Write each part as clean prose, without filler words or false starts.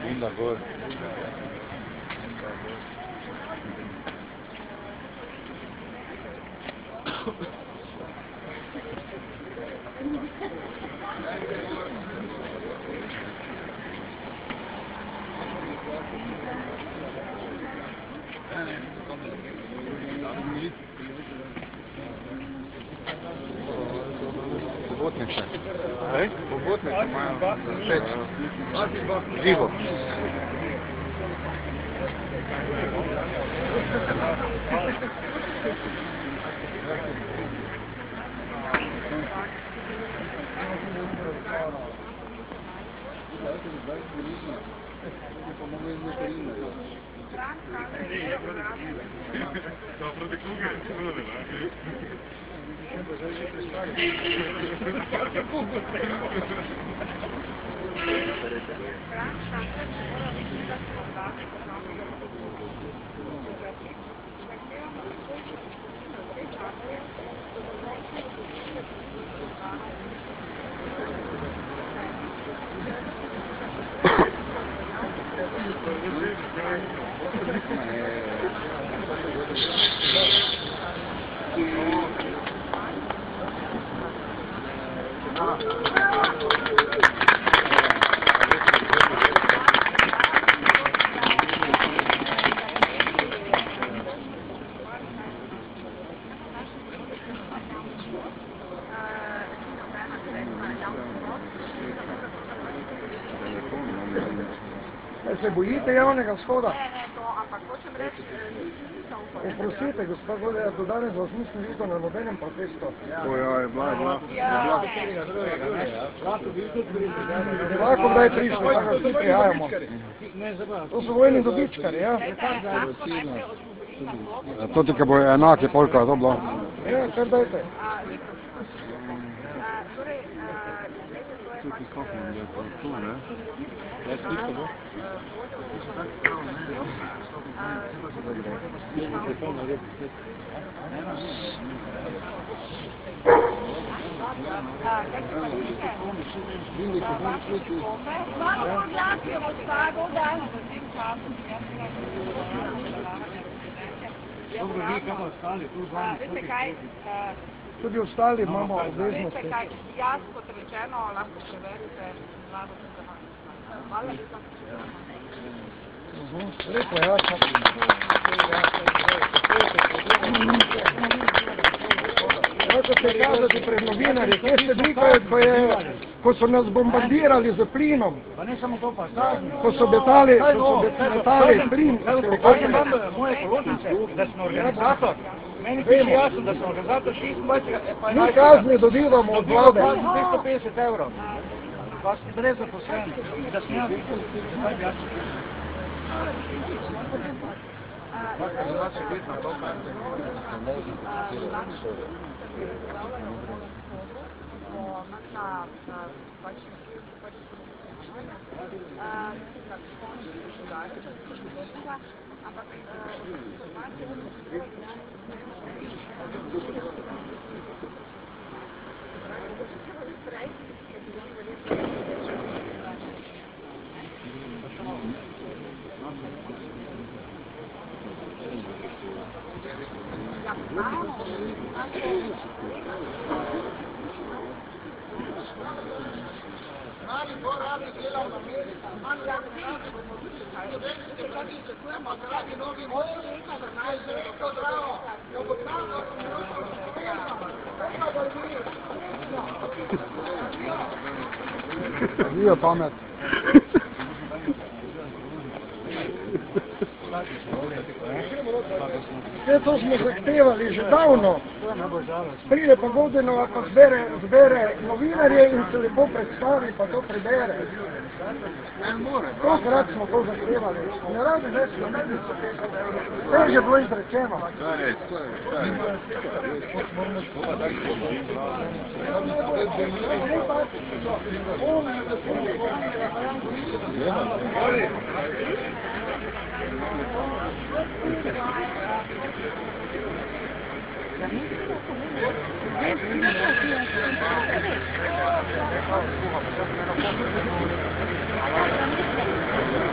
Onda gor. Pobotnice. Pobotnice imajo všeč. Živo. Se bojite javnega shoda? Ne, to, ampak hočem reči, Oprostite, gospod Vode, do danes vas nisem videl na nobenem protestu. Je bila. Lahko kdaj prišli, tako vsi prihajamo. To so vojni dobičkari, ja? To ti, ki bo enak, je polka, to bilo. Ja, kar dajte. Tudi ostali imamo obveznosti. Veste kaj, jaz kot rečeno lahko preverite vlado Hrvatska. Hvala lepa. Lepo, ja. Kako se kazati pred novinarji, kje ste bili, ko so nas bombardirali z plinom? Pa ne samo to, pa zadnji. Ko so betali plin. Kažem vam moje položnice, da sem organizator. Meni piše jasno, da sem organizator 26. Mi kazni dobivamo od vlade. 250 €. Pa si brez zaposlenih. Da sem jaz. Kaj bi jaz? Mali to radi delavna mesta, mali radi bomo tudi slovenske vladi čekujemo, dragi novi moji, naj se reko zdravo, jo bo pravno Vijo pamet. Vse to smo zahtevali že davno. Pride pa Vodenova, pa zbere novinarje in se lepo predstavi, pa to prebere. Kolikrat smo to zahtevali? Ne radi več novinarjev. Vse je že bilo izrečeno. Thank you.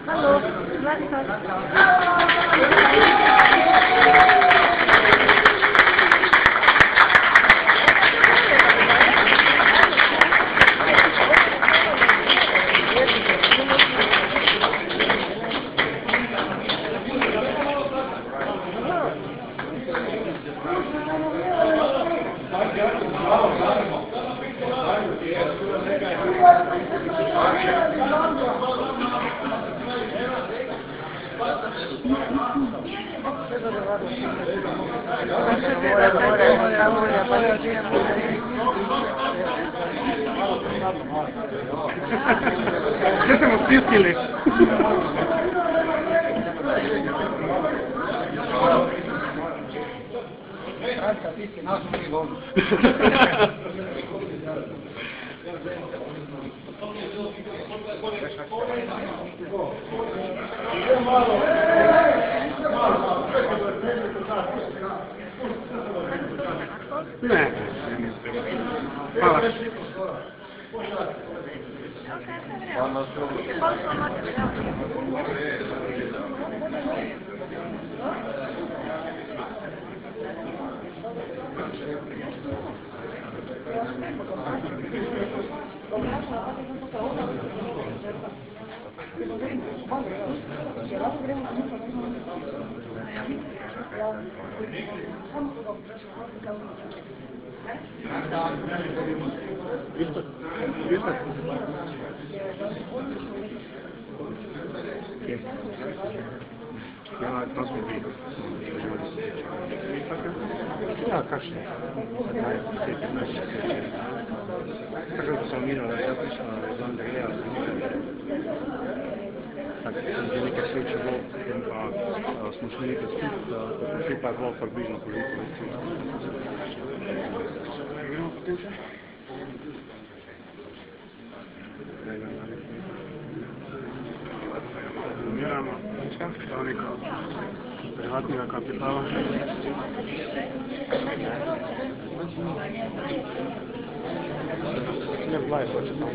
Hallo, Gdje smo stisnili? Ne. Hvala. Ja, kakšne? Tako da sam minula, ja prišla iz Andreja, tako da je nekaj sreče bilo, potem pa smo šli nekaj skupaj, pa je bilo približno koliko več. Gremo potem še? Umiramo, predstavnika privatnega kapitala. Ne vlaj hoče tam.